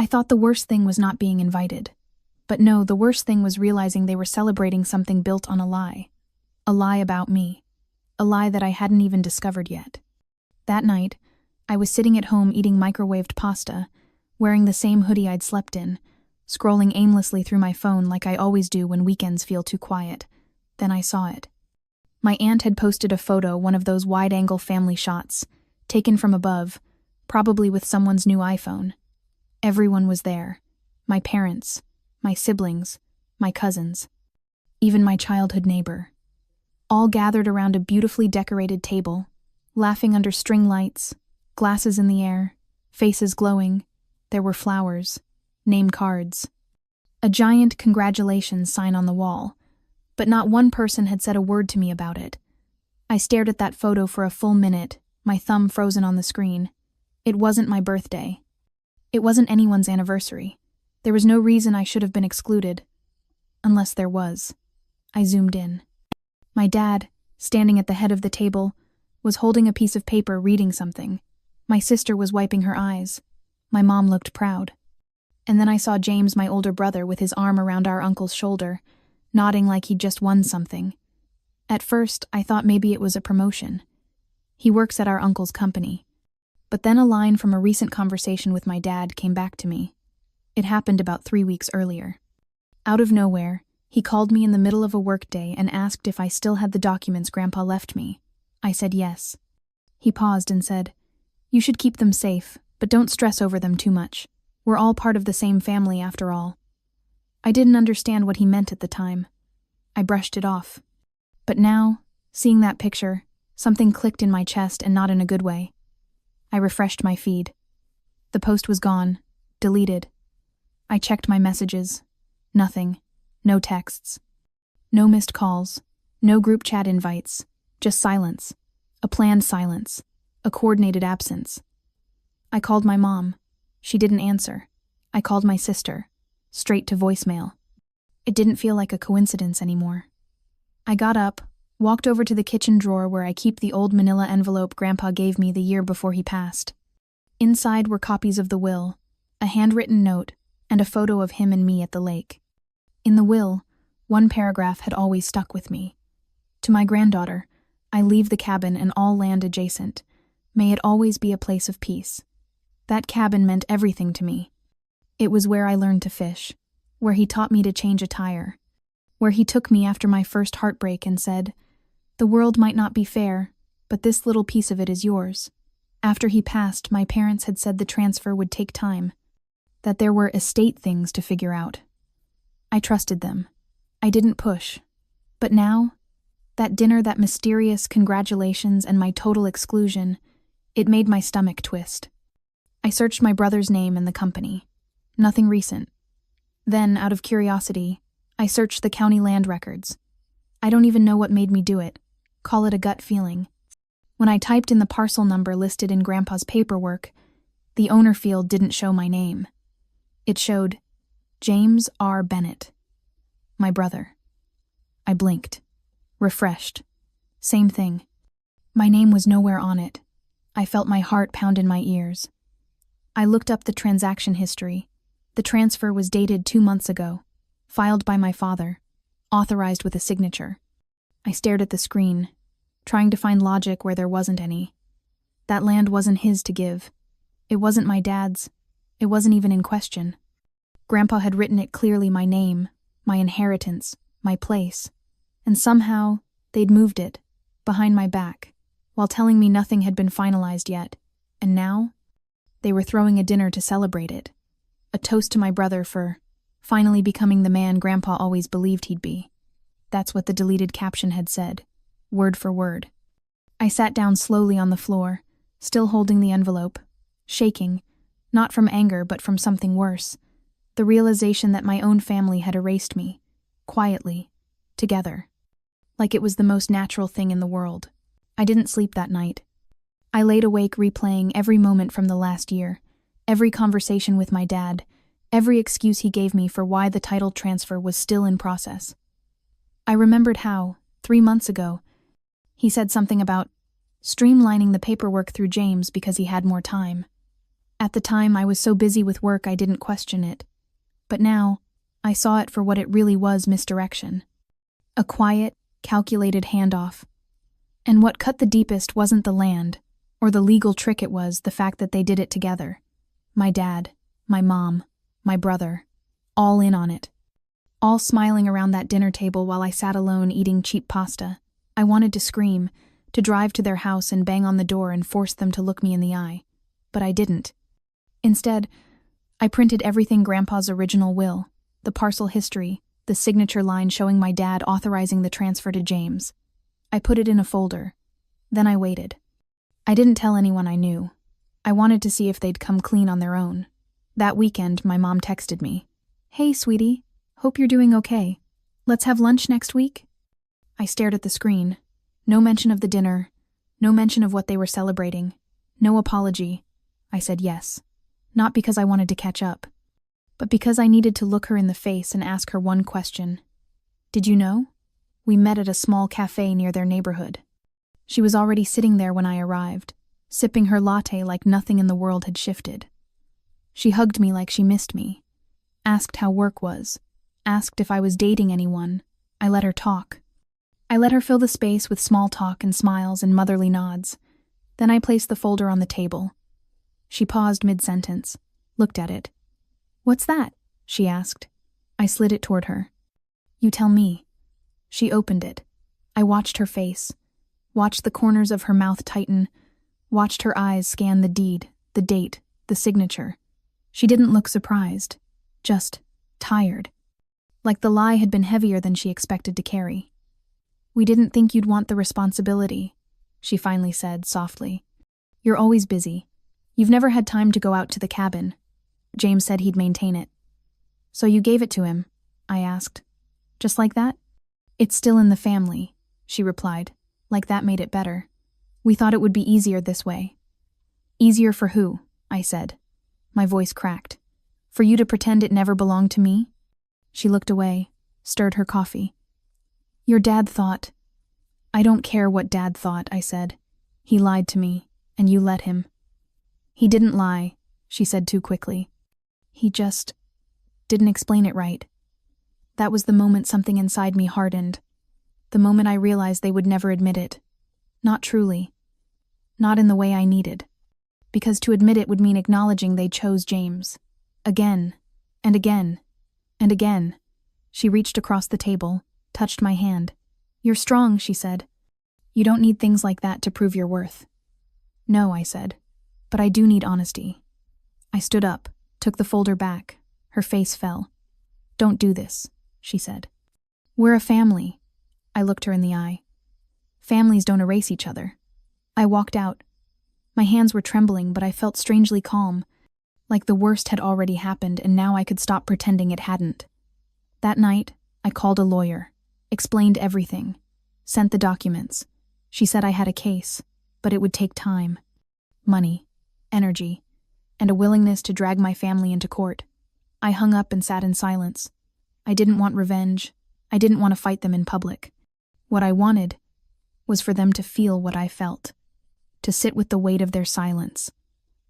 I thought the worst thing was not being invited. But no, the worst thing was realizing they were celebrating something built on a lie. A lie about me. A lie that I hadn't even discovered yet. That night, I was sitting at home eating microwaved pasta, wearing the same hoodie I'd slept in, scrolling aimlessly through my phone like I always do when weekends feel too quiet. Then I saw it. My aunt had posted a photo, one of those wide-angle family shots, taken from above, probably with someone's new iPhone. Everyone was there. My parents, my siblings, my cousins, even my childhood neighbor. All gathered around a beautifully decorated table, laughing under string lights, glasses in the air, faces glowing. There were flowers, name cards, a giant congratulations sign on the wall, but not one person had said a word to me about it. I stared at that photo for a full minute, my thumb frozen on the screen. It wasn't my birthday. It wasn't anyone's anniversary. There was no reason I should have been excluded. Unless there was. I zoomed in. My dad, standing at the head of the table, was holding a piece of paper reading something. My sister was wiping her eyes. My mom looked proud. And then I saw James, my older brother, with his arm around our uncle's shoulder, nodding like he'd just won something. At first, I thought maybe it was a promotion. He works at our uncle's company. But then a line from a recent conversation with my dad came back to me. It happened about 3 weeks earlier. Out of nowhere, he called me in the middle of a workday and asked if I still had the documents Grandpa left me. I said yes. He paused and said, "You should keep them safe, but don't stress over them too much. We're all part of the same family after all." I didn't understand what he meant at the time. I brushed it off. But now, seeing that picture, something clicked in my chest, and not in a good way. I refreshed my feed. The post was gone, deleted. I checked my messages. Nothing. No texts. No missed calls. No group chat invites. Just silence. A planned silence. A coordinated absence. I called my mom. She didn't answer. I called my sister. Straight to voicemail. It didn't feel like a coincidence anymore. I got up, walked over to the kitchen drawer where I keep the old manila envelope Grandpa gave me the year before he passed. Inside were copies of the will, a handwritten note, and a photo of him and me at the lake. In the will, one paragraph had always stuck with me. To my granddaughter, I leave the cabin and all land adjacent. May it always be a place of peace. That cabin meant everything to me. It was where I learned to fish, where he taught me to change a tire, where he took me after my first heartbreak and said, "The world might not be fair, but this little piece of it is yours." After he passed, my parents had said the transfer would take time, that there were estate things to figure out. I trusted them. I didn't push. But now, that dinner, that mysterious congratulations, and my total exclusion, it made my stomach twist. I searched my brother's name and the company. Nothing recent. Then, out of curiosity, I searched the county land records. I don't even know what made me do it. Call it a gut feeling. When I typed in the parcel number listed in Grandpa's paperwork, the owner field didn't show my name. It showed James R. Bennett, my brother. I blinked. Refreshed. Same thing. My name was nowhere on it. I felt my heart pound in my ears. I looked up the transaction history. The transfer was dated 2 months ago, filed by my father, authorized with a signature. I stared at the screen, trying to find logic where there wasn't any. That land wasn't his to give. It wasn't my dad's. It wasn't even in question. Grandpa had written it clearly, my name, my inheritance, my place. And somehow, they'd moved it, behind my back, while telling me nothing had been finalized yet. And now, they were throwing a dinner to celebrate it. A toast to my brother for finally becoming the man Grandpa always believed he'd be. That's what the deleted caption had said, word for word. I sat down slowly on the floor, still holding the envelope, shaking, not from anger but from something worse, the realization that my own family had erased me, quietly, together, like it was the most natural thing in the world. I didn't sleep that night. I laid awake replaying every moment from the last year, every conversation with my dad, every excuse he gave me for why the title transfer was still in process. I remembered how, 3 months ago, he said something about streamlining the paperwork through James because he had more time. At the time, I was so busy with work I didn't question it. But now, I saw it for what it really was: misdirection. A quiet, calculated handoff. And what cut the deepest wasn't the land, or the legal trick, it was the fact that they did it together. My dad, my mom, my brother, all in on it. All smiling around that dinner table while I sat alone eating cheap pasta. I wanted to scream, to drive to their house and bang on the door and force them to look me in the eye. But I didn't. Instead, I printed everything: Grandpa's original will, the parcel history, the signature line showing my dad authorizing the transfer to James. I put it in a folder. Then I waited. I didn't tell anyone I knew. I wanted to see if they'd come clean on their own. That weekend, my mom texted me. "Hey, sweetie. Hope you're doing okay. Let's have lunch next week?" I stared at the screen. No mention of the dinner. No mention of what they were celebrating. No apology. I said yes. Not because I wanted to catch up, but because I needed to look her in the face and ask her one question. "Did you know? We met at a small cafe near their neighborhood." She was already sitting there when I arrived, sipping her latte like nothing in the world had shifted. She hugged me like she missed me, asked how work was, asked if I was dating anyone. I let her talk. I let her fill the space with small talk and smiles and motherly nods. Then I placed the folder on the table. She paused mid-sentence, looked at it. "What's that?" she asked. I slid it toward her. "You tell me." She opened it. I watched her face, watched the corners of her mouth tighten, watched her eyes scan the deed, the date, the signature. She didn't look surprised, just tired. Like the lie had been heavier than she expected to carry. "We didn't think you'd want the responsibility," she finally said softly. "You're always busy. You've never had time to go out to the cabin. James said he'd maintain it." "So you gave it to him?" I asked. "Just like that?" "It's still in the family," she replied, like that made it better. "We thought it would be easier this way." "Easier for who?" I said. My voice cracked. "For you to pretend it never belonged to me?" She looked away, stirred her coffee. "Your dad thought—" "I don't care what Dad thought," I said. "He lied to me, and you let him." "He didn't lie," she said too quickly. "He just didn't explain it right." That was the moment something inside me hardened. The moment I realized they would never admit it. Not truly. Not in the way I needed. Because to admit it would mean acknowledging they chose James. Again, and again, and again. She reached across the table, touched my hand. "You're strong," she said. "You don't need things like that to prove your worth." "No," I said, "but I do need honesty." I stood up, took the folder back. Her face fell. "Don't do this," she said. "We're a family." I looked her in the eye. "Families don't erase each other." I walked out. My hands were trembling, but I felt strangely calm, like the worst had already happened and now I could stop pretending it hadn't. That night, I called a lawyer, explained everything, sent the documents. She said I had a case, but it would take time, money, energy, and a willingness to drag my family into court. I hung up and sat in silence. I didn't want revenge. I didn't want to fight them in public. What I wanted was for them to feel what I felt, to sit with the weight of their silence,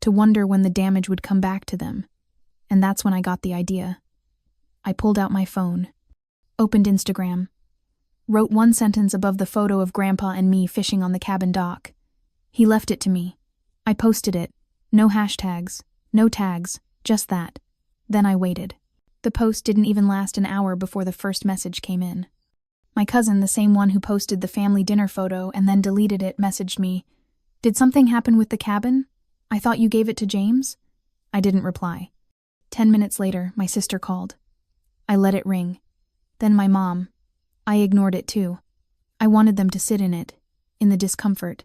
to wonder when the damage would come back to them. And that's when I got the idea. I pulled out my phone, opened Instagram, wrote one sentence above the photo of Grandpa and me fishing on the cabin dock. He left it to me. I posted it. No hashtags, no tags, just that. Then I waited. The post didn't even last an hour before the first message came in. My cousin, the same one who posted the family dinner photo and then deleted it, messaged me, "Did something happen with the cabin? I thought you gave it to James?" I didn't reply. 10 minutes later, my sister called. I let it ring. Then my mom. I ignored it too. I wanted them to sit in it, in the discomfort,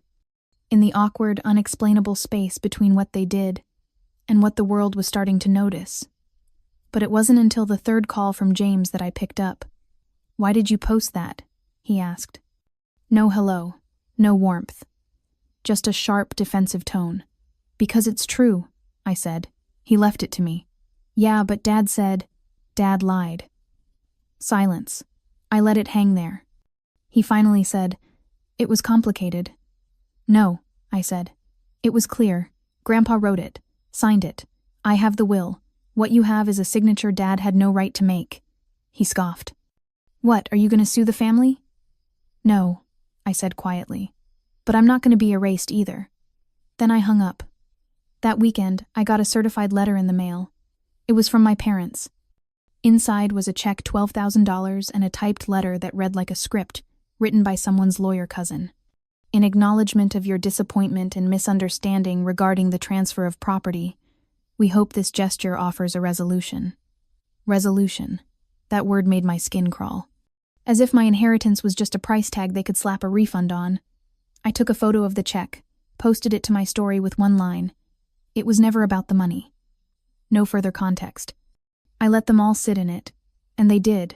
in the awkward, unexplainable space between what they did and what the world was starting to notice. But it wasn't until the third call from James that I picked up. "Why did you post that?" he asked. No hello, no warmth. Just a sharp, defensive tone. "Because it's true," I said. "He left it to me." "Yeah, but Dad said—" "Dad lied." Silence. I let it hang there. He finally said, "It was complicated." "No," I said. "It was clear. Grandpa wrote it. Signed it. I have the will. What you have is a signature Dad had no right to make. He scoffed. What, are you going to sue the family? No, I said quietly. But I'm not going to be erased either. Then I hung up. That weekend, I got a certified letter in the mail. It was from my parents. Inside was a check $12,000 and a typed letter that read like a script, written by someone's lawyer cousin. In acknowledgement of your disappointment and misunderstanding regarding the transfer of property, we hope this gesture offers a resolution. Resolution. That word made my skin crawl. As if my inheritance was just a price tag they could slap a refund on. I took a photo of the check, posted it to my story with one line. It was never about the money. No further context. I let them all sit in it, and they did.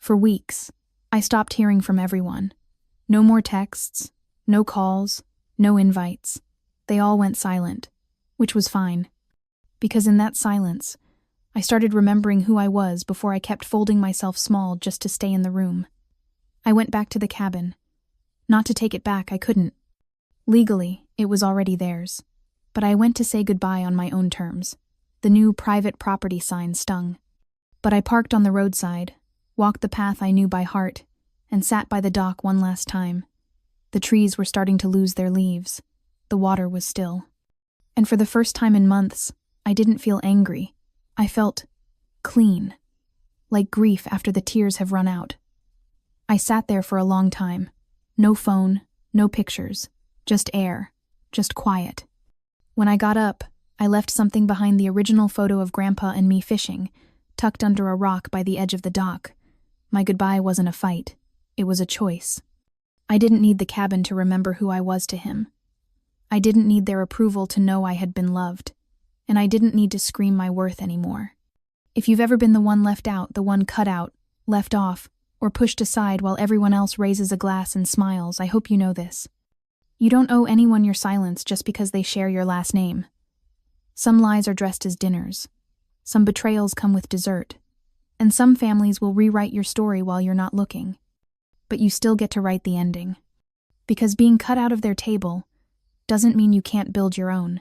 For weeks, I stopped hearing from everyone. No more texts, no calls, no invites. They all went silent, which was fine. Because in that silence, I started remembering who I was before I kept folding myself small just to stay in the room. I went back to the cabin. Not to take it back, I couldn't. Legally, it was already theirs. But I went to say goodbye on my own terms. The new private property sign stung. But I parked on the roadside, walked the path I knew by heart, and sat by the dock one last time. The trees were starting to lose their leaves. The water was still. And for the first time in months, I didn't feel angry. I felt clean, like grief after the tears have run out. I sat there for a long time. No phone, no pictures, just air, just quiet. When I got up, I left something behind the original photo of Grandpa and me fishing, tucked under a rock by the edge of the dock. My goodbye wasn't a fight. It was a choice. I didn't need the cabin to remember who I was to him. I didn't need their approval to know I had been loved. And I didn't need to scream my worth anymore. If you've ever been the one left out, the one cut out, left off, or pushed aside while everyone else raises a glass and smiles, I hope you know this. You don't owe anyone your silence just because they share your last name. Some lies are dressed as dinners. Some betrayals come with dessert. And some families will rewrite your story while you're not looking. But you still get to write the ending. Because being cut out of their table doesn't mean you can't build your own.